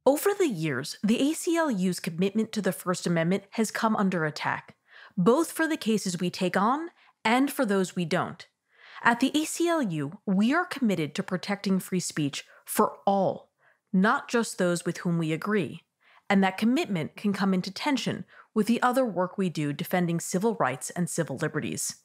Over the years, the ACLU's commitment to the First Amendment has come under attack, both for the cases we take on and for those we don't. At the ACLU, we are committed to protecting free speech for all, not just those with whom we agree. And that commitment can come into tension with the other work we do defending civil rights and civil liberties.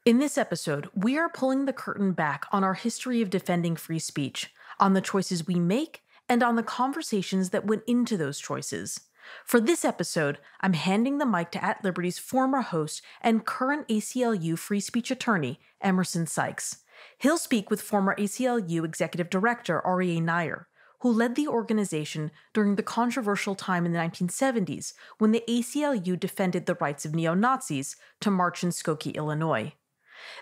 In this episode, we are pulling the curtain back on our history of defending free speech, on the choices we make, and on the conversations that went into those choices. For this episode, I'm handing the mic to At Liberty's former host and current ACLU free speech attorney, Emerson Sykes. He'll speak with former ACLU Executive Director Aryeh Neier, who led the organization during the controversial time in the 1970s when the ACLU defended the rights of neo-Nazis to march in Skokie, Illinois.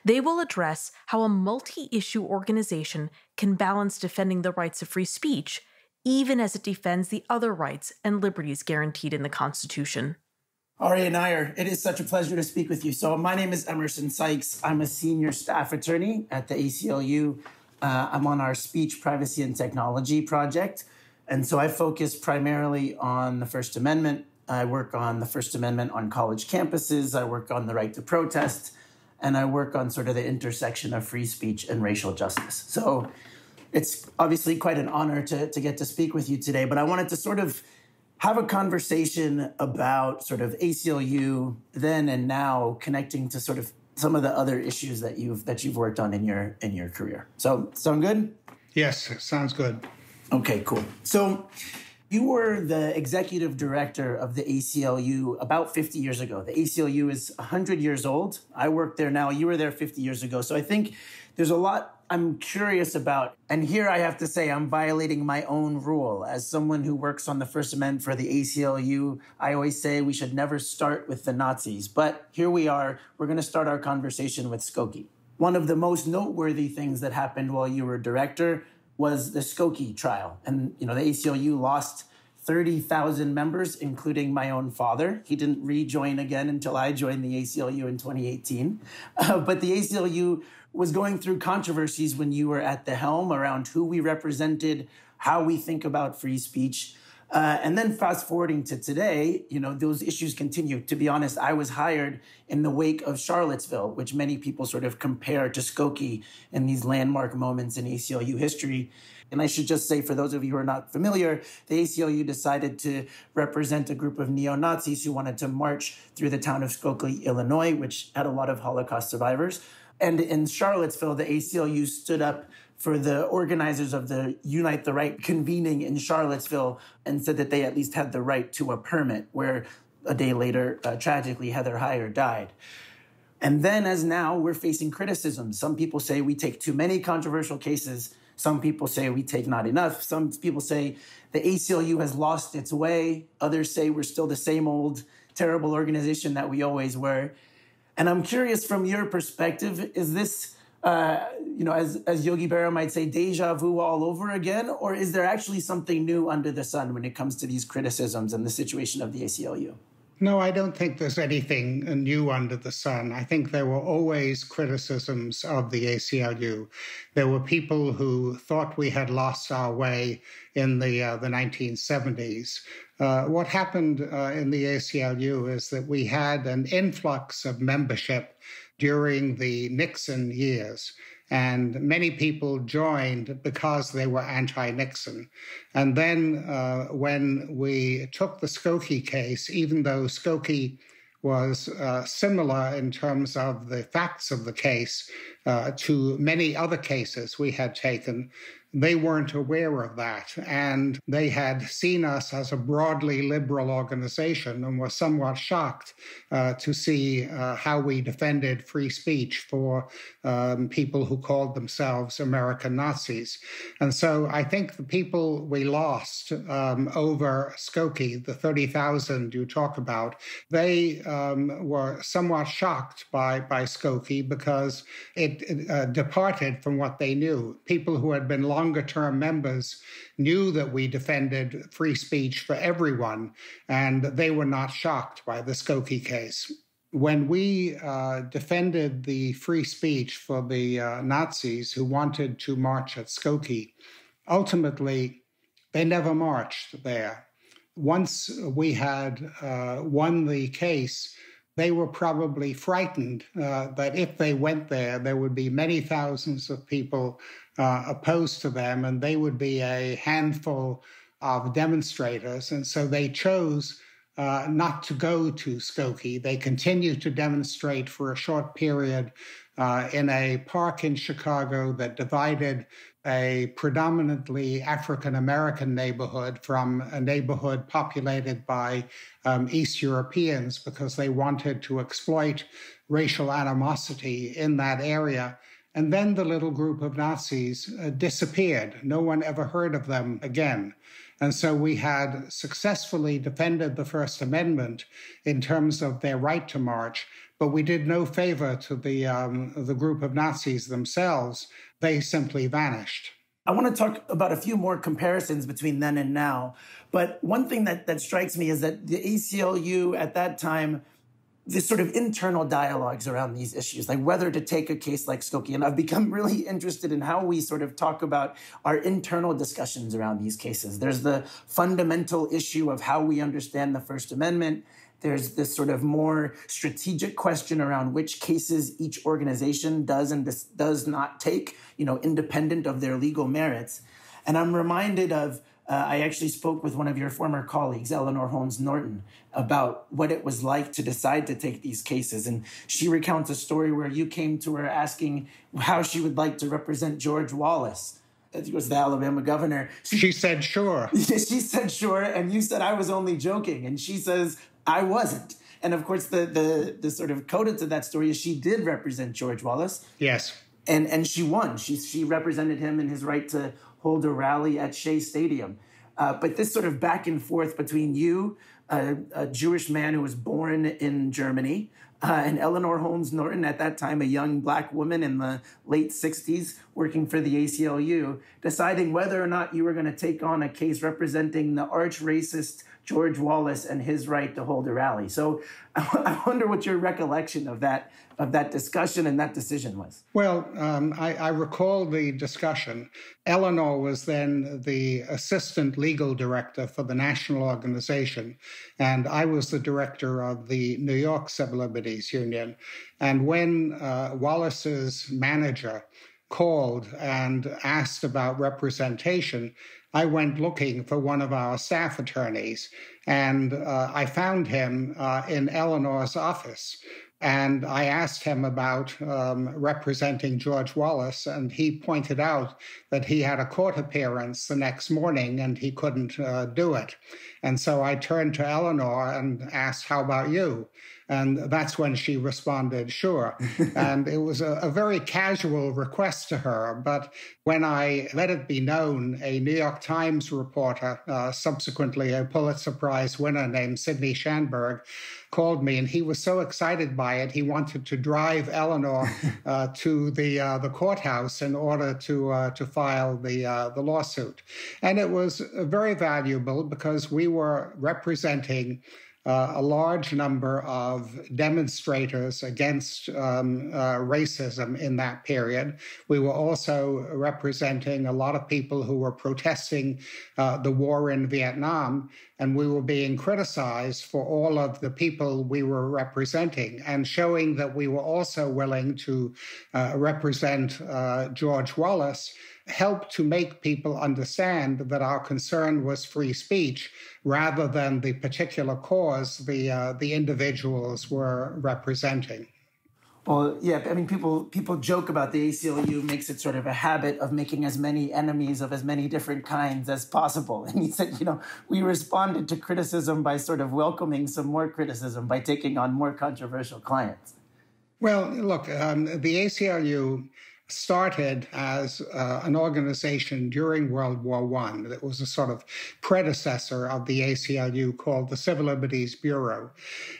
They will address how a multi-issue organization can balance defending the rights of free speech even as it defends the other rights and liberties guaranteed in the Constitution. Aryeh Neier, it is such a pleasure to speak with you. So my name is Emerson Sykes. I'm a senior staff attorney at the ACLU. I'm on our Speech, Privacy, and Technology project. And so I focus primarily on the First Amendment. I work on the First Amendment on college campuses. I work on the right to protest. And I work on sort of the intersection of free speech and racial justice. So it's obviously quite an honor to get to speak with you today, but I wanted to sort of have a conversation about sort of ACLU then and now, connecting to sort of some of the other issues that you've worked on in your career. So sound good? Yes, sounds good. Okay, cool. So you were the executive director of the ACLU about 50 years ago. The ACLU is 100 years old. I work there now. You were there 50 years ago. So I think there's a lot I'm curious about. And here I have to say I'm violating my own rule. As someone who works on the First Amendment for the ACLU, I always say we should never start with the Nazis. But here we are. We're going to start our conversation with Skokie. One of the most noteworthy things that happened while you were director was the Skokie trial. And, the ACLU lost 30,000 members, including my own father. He didn't rejoin again until I joined the ACLU in 2018. But the ACLU was going through controversies when you were at the helm around who we represented, how we think about free speech. And then fast forwarding to today, those issues continue. To be honest, I was hired in the wake of Charlottesville, which many people sort of compare to Skokie in these landmark moments in ACLU history. And I should just say, for those of you who are not familiar, the ACLU decided to represent a group of neo-Nazis who wanted to march through the town of Skokie, Illinois, which had a lot of Holocaust survivors. And in Charlottesville, the ACLU stood up for the organizers of the Unite the Right convening in Charlottesville and said that they at least had the right to a permit, where a day later, tragically, Heather Heyer died. And then as now, we're facing criticism. Some people say we take too many controversial cases. Some people say we take not enough. Some people say the ACLU has lost its way. Others say we're still the same old terrible organization that we always were. And I'm curious, from your perspective, is this, as Yogi Berra might say, deja vu all over again? Or is there actually something new under the sun when it comes to these criticisms and the situation of the ACLU? No, I don't think there's anything new under the sun. I think there were always criticisms of the ACLU. There were people who thought we had lost our way in the 1970s. What happened in the ACLU is that we had an influx of membership during the Nixon years. And many people joined because they were anti-Nixon. And then when we took the Skokie case, even though Skokie was similar in terms of the facts of the case to many other cases we had taken, they weren't aware of that. And they had seen us as a broadly liberal organization and were somewhat shocked to see how we defended free speech for people who called themselves American Nazis. And so I think the people we lost over Skokie, the 30,000 you talk about, they were somewhat shocked by Skokie because it departed from what they knew. People who had been longer-term members knew that we defended free speech for everyone, and they were not shocked by the Skokie case. When we defended the free speech for the Nazis who wanted to march at Skokie, ultimately, they never marched there. Once we had won the case, they were probably frightened that if they went there, there would be many thousands of people opposed to them, and they would be a handful of demonstrators. And so they chose not to go to Skokie. They continued to demonstrate for a short period in a park in Chicago that divided a predominantly African-American neighborhood from a neighborhood populated by East Europeans, because they wanted to exploit racial animosity in that area. And then the little group of Nazis disappeared. No one ever heard of them again. And so we had successfully defended the First Amendment in terms of their right to march, but we did no favor to the group of Nazis themselves. They simply vanished. I want to talk about a few more comparisons between then and now. But one thing that strikes me is that the ACLU at that time, this sort of internal dialogues around these issues, like whether to take a case like Skokie. And I've become really interested in how we sort of talk about our internal discussions around these cases. There's the fundamental issue of how we understand the First Amendment. There's this sort of more strategic question around which cases each organization does and does not take, independent of their legal merits. And I'm reminded of, I actually spoke with one of your former colleagues, Eleanor Holmes Norton, about what it was like to decide to take these cases. And she recounts a story where you came to her asking how she would like to represent George Wallace. He was the Alabama governor. She said, sure. She said, sure. And you said, I was only joking. And she says, I wasn't. And of course, the sort of coda to that story is she did represent George Wallace. Yes. And she won. She represented him in his right to hold a rally at Shea Stadium. But this sort of back and forth between you, a Jewish man who was born in Germany, and Eleanor Holmes Norton, at that time a young Black woman in the late 60s working for the ACLU, deciding whether or not you were going to take on a case representing the arch-racist George Wallace and his right to hold a rally. So I wonder what your recollection of that discussion and that decision was. Well, I recall the discussion. Eleanor was then the assistant legal director for the national organization, and I was the director of the New York Civil Liberties Union. And when Wallace's manager called and asked about representation, I went looking for one of our staff attorneys, and I found him in Eleanor's office. And I asked him about representing George Wallace, and he pointed out that he had a court appearance the next morning and he couldn't do it. And so I turned to Eleanor and asked, how about you? And that's when she responded, sure. And it was a very casual request to her. But when I let it be known, a New York Times reporter, subsequently a Pulitzer Prize winner named Sidney Schanberg, called me, and he was so excited by it, he wanted to drive Eleanor to the courthouse in order to file the lawsuit. And it was very valuable because we were representing a large number of demonstrators against racism in that period. We were also representing a lot of people who were protesting the war in Vietnam, and we were being criticized for all of the people we were representing, and showing that we were also willing to represent George Wallace helped to make people understand that our concern was free speech rather than the particular cause the individuals were representing. Well, yeah, I mean, people joke about the ACLU makes it sort of a habit of making as many enemies of as many different kinds as possible. And he said, we responded to criticism by sort of welcoming some more criticism by taking on more controversial clients. Well, look, the ACLU started as an organization during World War I that was a sort of predecessor of the ACLU called the Civil Liberties Bureau.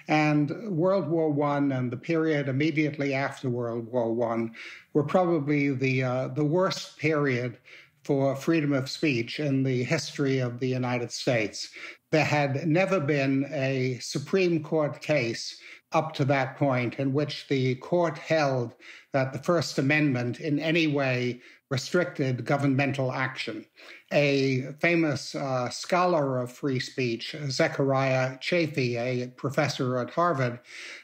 And World War I and the period immediately after World War I were probably the worst period for freedom of speech in the history of the United States. There had never been a Supreme Court case up to that point in which the court held that the First Amendment in any way restricted governmental action. A famous scholar of free speech, Zechariah Chafee, a professor at Harvard,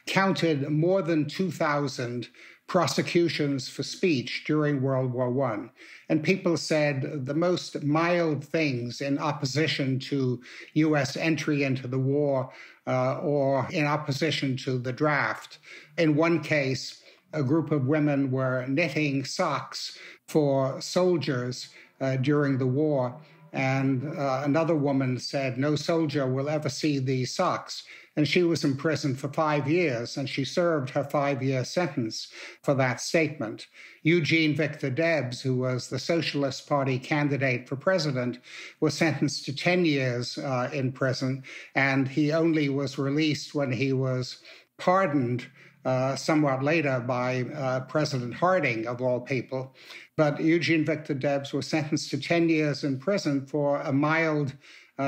counted more than 2,000 prosecutions for speech during World War I. And people said the most mild things in opposition to U.S. entry into the war or in opposition to the draft. In one case, a group of women were knitting socks for soldiers during the war. And another woman said, "No soldier will ever see these socks." And she was in prison for 5 years, and she served her 5-year sentence for that statement. Eugene Victor Debs, who was the Socialist Party candidate for president, was sentenced to 10 years in prison, and he only was released when he was pardoned somewhat later by President Harding, of all people. But Eugene Victor Debs was sentenced to 10 years in prison for a mild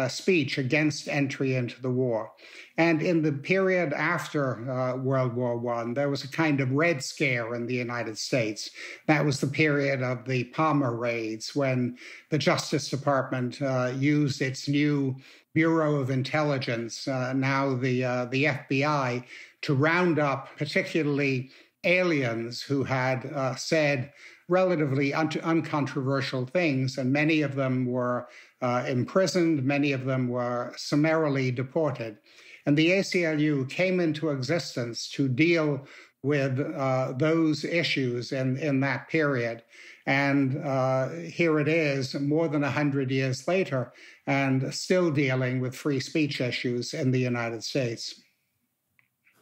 speech against entry into the war. And in the period after World War I, there was a kind of Red Scare in the United States. That was the period of the Palmer raids, when the Justice Department used its new Bureau of Intelligence, now the FBI, to round up particularly aliens who had said relatively uncontroversial things, and many of them were imprisoned, many of them were summarily deported. And the ACLU came into existence to deal with those issues in that period. And here it is, more than 100 years later, and still dealing with free speech issues in the United States.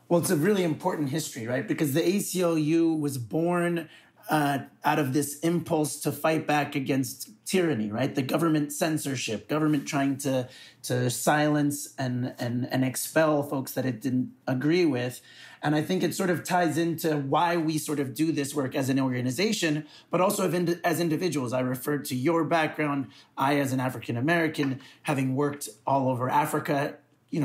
Well, it's a really important history, right? Because the ACLU was born out of this impulse to fight back against tyranny, right? The government censorship, government trying to silence and expel folks that it didn't agree with. And I think it sort of ties into why we sort of do this work as an organization, but also as individuals. I referred to your background. I, as an African American, having worked all over Africa,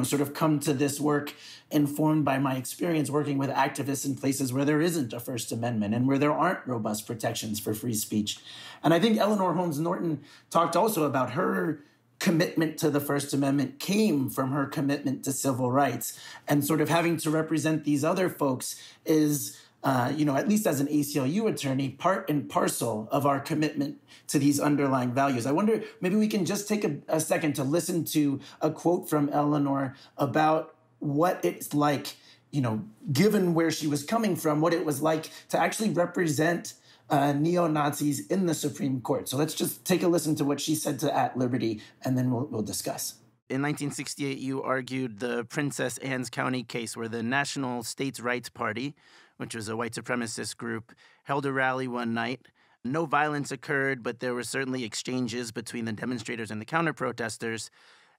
sort of come to this work informed by my experience working with activists in places where there isn't a First Amendment and where there aren't robust protections for free speech. And I think Eleanor Holmes Norton talked also about her commitment to the First Amendment came from her commitment to civil rights, and sort of having to represent these other folks is, at least as an ACLU attorney, part and parcel of our commitment to these underlying values. I wonder, maybe we can just take a second to listen to a quote from Eleanor about what it's like, given where she was coming from, what it was like to actually represent neo-Nazis in the Supreme Court. So let's just take a listen to what she said to At Liberty, and then we'll discuss. In 1968, you argued the Princess Anne's County case, where the National States Rights Party, which was a white supremacist group, held a rally one night. No violence occurred, but there were certainly exchanges between the demonstrators and the counter-protesters.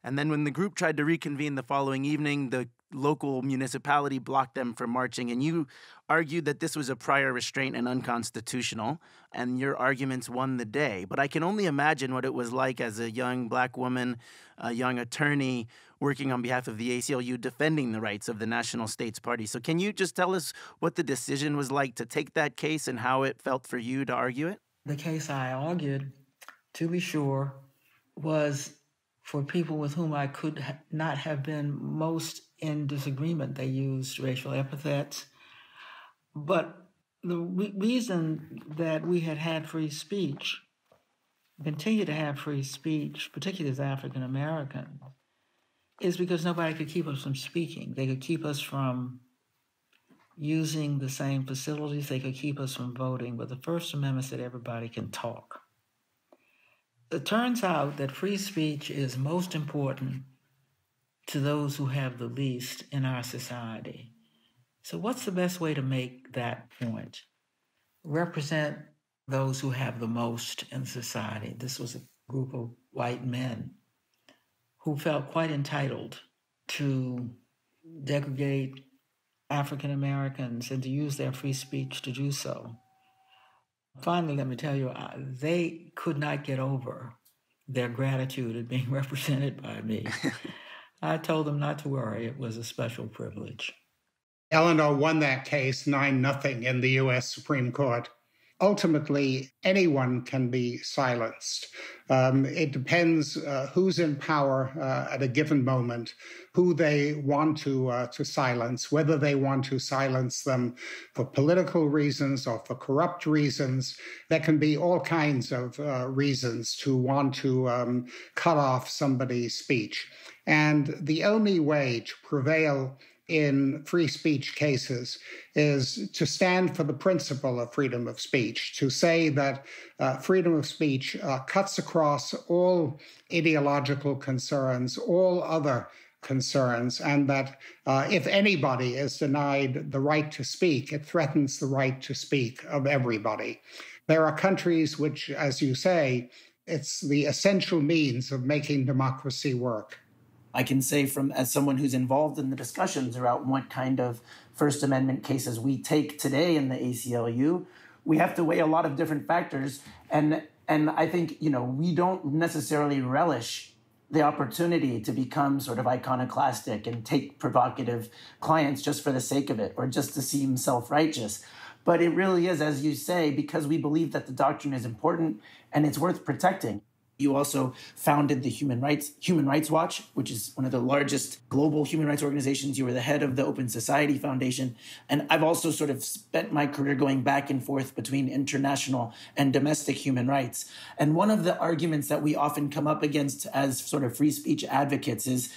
And then when the group tried to reconvene the following evening, the local municipality blocked them from marching. And you argued that this was a prior restraint and unconstitutional, and your arguments won the day. But I can only imagine what it was like as a young black woman, a young attorney working on behalf of the ACLU, defending the rights of the National States Party. So can you just tell us what the decision was like to take that case and how it felt for you to argue it? The case I argued, to be sure, was for people with whom I could not have been most in disagreement. They used racial epithets. But the reason that we had free speech, continue to have free speech, particularly as African Americans, is because nobody could keep us from speaking. They could keep us from using the same facilities. They could keep us from voting. But the First Amendment said everybody can talk. It turns out that free speech is most important to those who have the least in our society. So what's the best way to make that point? Represent those who have the most in society. This was a group of white men who felt quite entitled to degrade African Americans and to use their free speech to do so. Finally, let me tell you, they could not get over their gratitude at being represented by me. I told them not to worry. It was a special privilege. Eleanor won that case 9-0 in the U.S. Supreme Court. ultimately anyone can be silenced. It depends who's in power at a given moment, who they want to silence, whether they want to silence them for political reasons or for corrupt reasons. There can be all kinds of reasons to want to cut off somebody's speech. And the only way to prevail in free speech cases is to stand for the principle of freedom of speech, to say that freedom of speech cuts across all ideological concerns, all other concerns, and that if anybody is denied the right to speak, it threatens the right to speak of everybody. There are countries which, as you say, it's the essential means of making democracy work. I can say as someone who's involved in the discussions around what kind of First Amendment cases we take today in the ACLU, we have to weigh a lot of different factors. And I think, we don't necessarily relish the opportunity to become sort of iconoclastic and take provocative clients just for the sake of it or just to seem self-righteous. But it really is, as you say, because we believe that the doctrine is important and it's worth protecting. You also founded the Human Rights Watch, which is one of the largest global human rights organizations. You were the head of the Open Society Foundation. And I've also sort of spent my career going back and forth between international and domestic human rights. And one of the arguments that we often come up against as sort of free speech advocates is,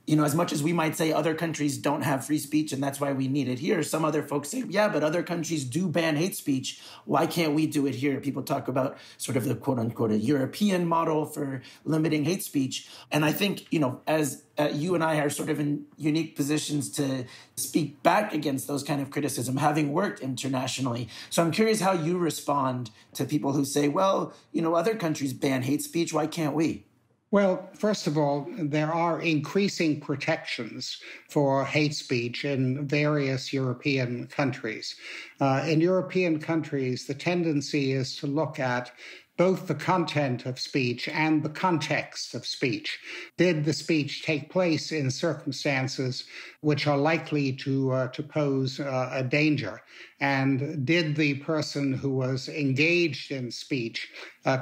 as much as we might say other countries don't have free speech and that's why we need it here, some other folks say, yeah, but other countries do ban hate speech. Why can't we do it here? People talk about sort of the quote unquote a European model for limiting hate speech. And I think, as you and I are sort of in unique positions to speak back against those kind of criticism, having worked internationally. So I'm curious how you respond to people who say, well, other countries ban hate speech. Why can't we? Well, first of all, there are increasing protections for hate speech in various European countries. In European countries, the tendency is to look at both the content of speech and the context of speech. Did the speech take place in circumstances which are likely to pose a danger? And did the person who was engaged in speech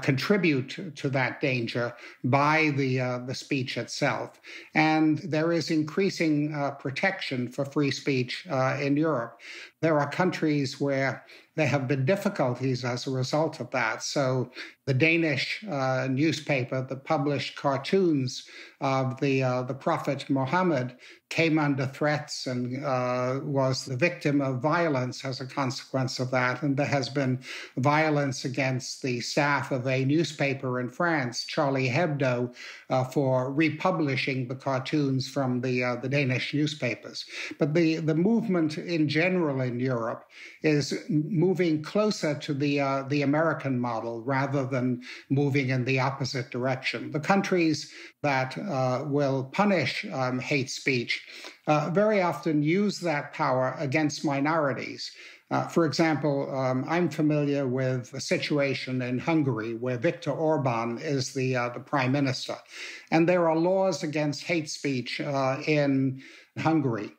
contribute to that danger by the speech itself? And there is increasing protection for free speech in Europe. There are countries where there have been difficulties as a result of that. So the Danish newspaper that published cartoons of the Prophet Muhammad came under threats and was the victim of violence as a consequence of that. And there has been violence against the staff of a newspaper in France, Charlie Hebdo, for republishing the cartoons from the Danish newspapers. But the movement in general in Europe is moving closer to the American model rather than moving in the opposite direction. The countries that will punish hate speech very often use that power against minorities. For example, I'm familiar with a situation in Hungary where Viktor Orban is the prime minister. And there are laws against hate speech in Hungary.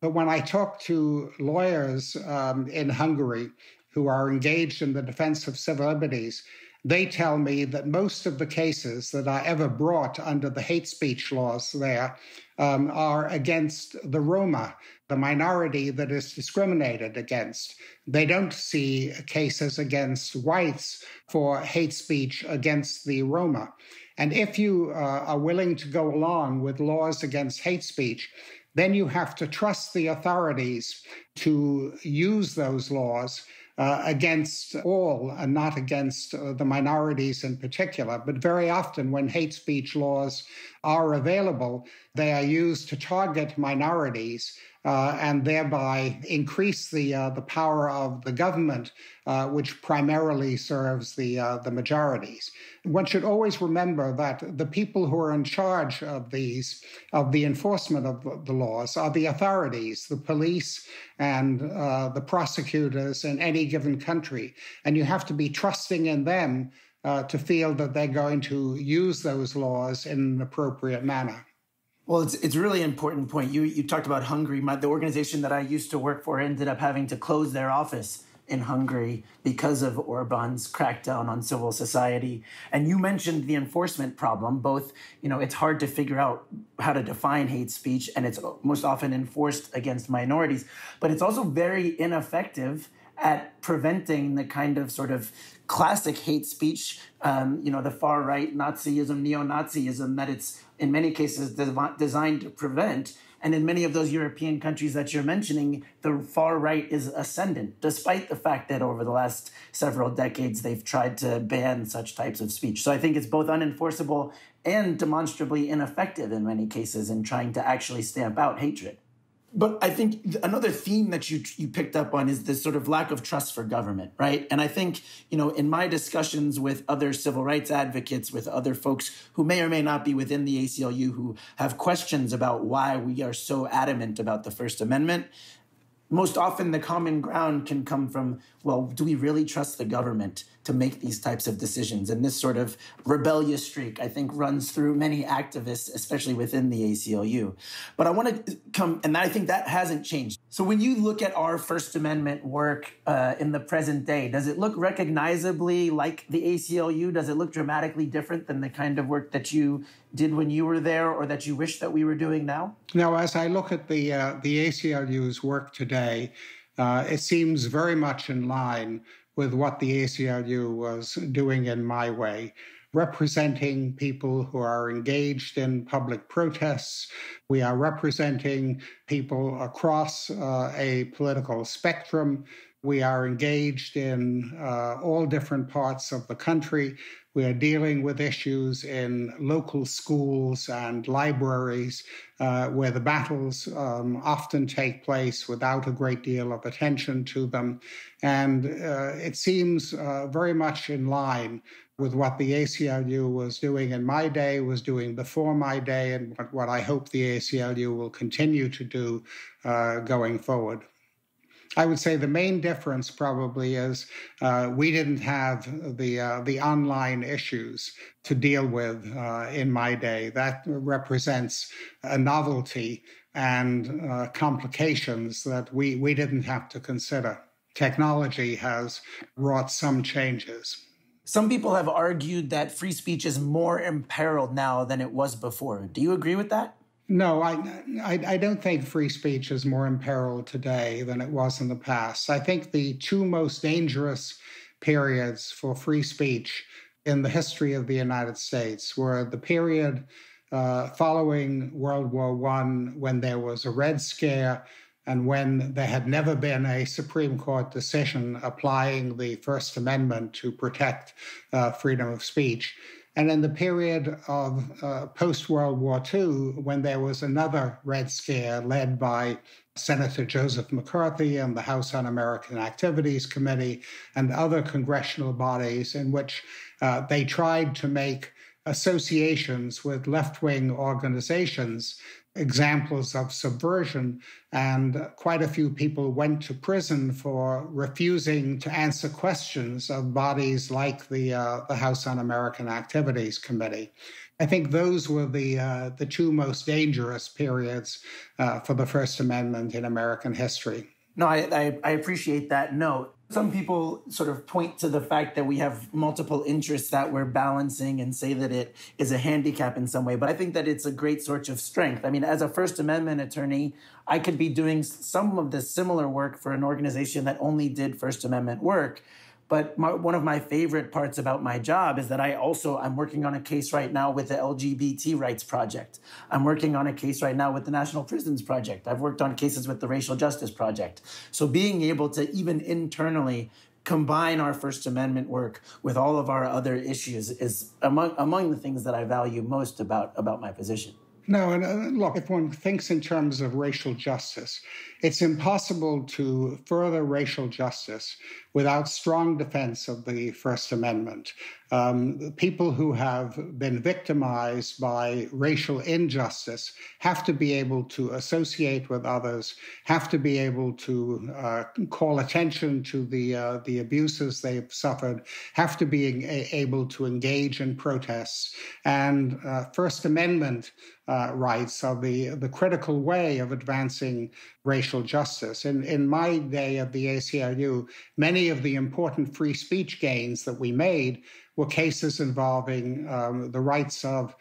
But when I talk to lawyers in Hungary who are engaged in the defense of civil liberties, they tell me that most of the cases that are ever brought under the hate speech laws there are against the Roma, the minority that is discriminated against. They don't see cases against whites for hate speech against the Roma. And if you are willing to go along with laws against hate speech, then you have to trust the authorities to use those laws against all and not against the minorities in particular. But very often when hate speech laws are available, they are used to target minorities and thereby increase the power of the government, which primarily serves the majorities. One should always remember that the people who are in charge of the enforcement of the laws are the authorities, the police and the prosecutors in any given country. And you have to be trusting in them to feel that they're going to use those laws in an appropriate manner. Well, it's a really important point. You talked about Hungary. The organization that I used to work for ended up having to close their office in Hungary because of Orban's crackdown on civil society. And you mentioned the enforcement problem. Both, it's hard to figure out how to define hate speech, and it's most often enforced against minorities. But it's also very ineffective at preventing the kind of sort of classic hate speech, the far-right Nazism, neo-Nazism, that it's in many cases designed to prevent. And in many of those European countries that you're mentioning, the far right is ascendant, despite the fact that over the last several decades, they've tried to ban such types of speech. So I think it's both unenforceable and demonstrably ineffective in many cases in trying to actually stamp out hatred. But I think another theme that you picked up on is this sort of lack of trust for government, right? And I think, in my discussions with other civil rights advocates, with other folks who may or may not be within the ACLU who have questions about why we are so adamant about the First Amendment, most often the common ground can come from, well, do we really trust the government to make these types of decisions? And this sort of rebellious streak, I think, runs through many activists, especially within the ACLU. But I want to come, and I think that hasn't changed. So when you look at our First Amendment work in the present day, does it look recognizably like the ACLU? Does it look dramatically different than the kind of work that you did when you were there or that you wish that we were doing now? Now, as I look at the ACLU's work today, it seems very much in line with what the ACLU was doing in my way, representing people who are engaged in public protests. We are representing people across a political spectrum. We are engaged in all different parts of the country. We are dealing with issues in local schools and libraries where the battles often take place without a great deal of attention to them. And it seems very much in line with what the ACLU was doing in my day, was doing before my day, and what I hope the ACLU will continue to do going forward. I would say the main difference probably is we didn't have the online issues to deal with in my day. That represents a novelty and complications that we didn't have to consider. Technology has wrought some changes. Some people have argued that free speech is more imperiled now than it was before. Do you agree with that? No, I don't think free speech is more imperiled today than it was in the past. I think the two most dangerous periods for free speech in the history of the United States were the period following World War I, when there was a Red Scare and when there had never been a Supreme Court decision applying the First Amendment to protect freedom of speech. And in the period of post-World War II, when there was another Red Scare led by Senator Joseph McCarthy and the House Un-American Activities Committee and other congressional bodies, in which they tried to make associations with left-wing organizations examples of subversion, and quite a few people went to prison for refusing to answer questions of bodies like the House Un-American Activities Committee. I think those were the two most dangerous periods for the First Amendment in American history. No, I appreciate that note. Some people sort of point to the fact that we have multiple interests that we're balancing and say that it is a handicap in some way. But I think that it's a great source of strength. I mean, as a First Amendment attorney, I could be doing some of the similar work for an organization that only did First Amendment work. But one of my favorite parts about my job is that I'm working on a case right now with the LGBT Rights Project. I'm working on a case right now with the National Prisons Project. I've worked on cases with the Racial Justice Project. So being able to even internally combine our First Amendment work with all of our other issues is among the things that I value most about my position. No, and look, if one thinks in terms of racial justice, it's impossible to further racial justice without strong defense of the First Amendment. People who have been victimized by racial injustice have to be able to associate with others, have to be able to call attention to the abuses they've suffered, have to be able to engage in protests. And First Amendment rights are the critical way of advancing racial justice. In my day at the ACLU, many of the important free speech gains that we made were cases involving the rights of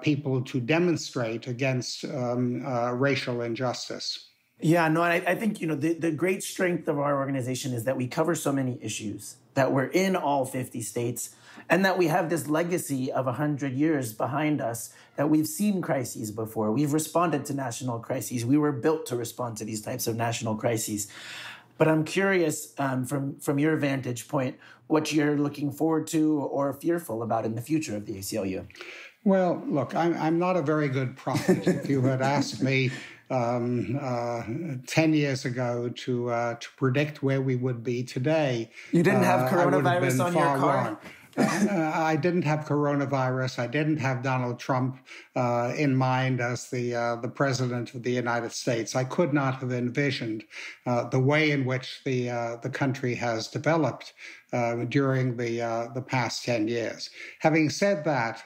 people to demonstrate against racial injustice. Yeah, no, I think, the great strength of our organization is that we cover so many issues, that we're in all 50 states, and that we have this legacy of 100 years behind us, that we've seen crises before. We've responded to national crises. We were built to respond to these types of national crises. But I'm curious, from your vantage point, what you're looking forward to or fearful about in the future of the ACLU. Well, look, I'm not a very good prophet. If you had asked me 10 years ago to predict where we would be today. You didn't have coronavirus on your car? Wrong. I didn't have coronavirus. I didn't have Donald Trump in mind as the president of the United States. I could not have envisioned the way in which the country has developed during the past 10 years. Having said that,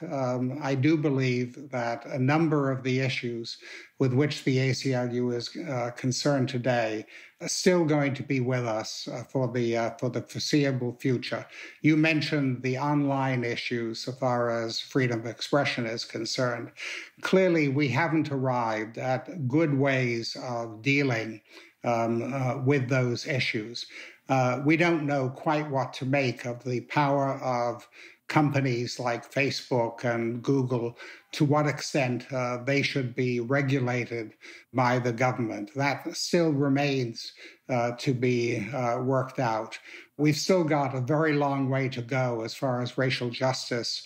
I do believe that a number of the issues with which the ACLU is concerned today are still going to be with us for the foreseeable future. You mentioned the online issues so far as freedom of expression is concerned. Clearly, we haven't arrived at good ways of dealing with those issues. We don't know quite what to make of the power of companies like Facebook and Google, to what extent they should be regulated by the government. That still remains to be worked out. We've still got a very long way to go as far as racial justice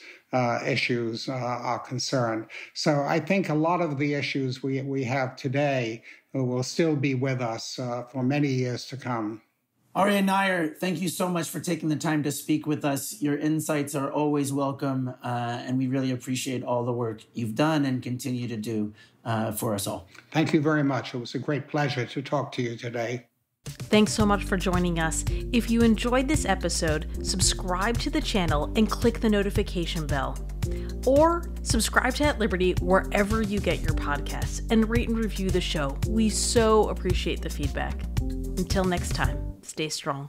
issues are concerned. So I think a lot of the issues we have today will still be with us for many years to come. Aryeh Neier, thank you so much for taking the time to speak with us. Your insights are always welcome, and we really appreciate all the work you've done and continue to do for us all. Thank you very much. It was a great pleasure to talk to you today. Thanks so much for joining us. If you enjoyed this episode, subscribe to the channel and click the notification bell. Or subscribe to At Liberty wherever you get your podcasts and rate and review the show. We so appreciate the feedback. Until next time, stay strong.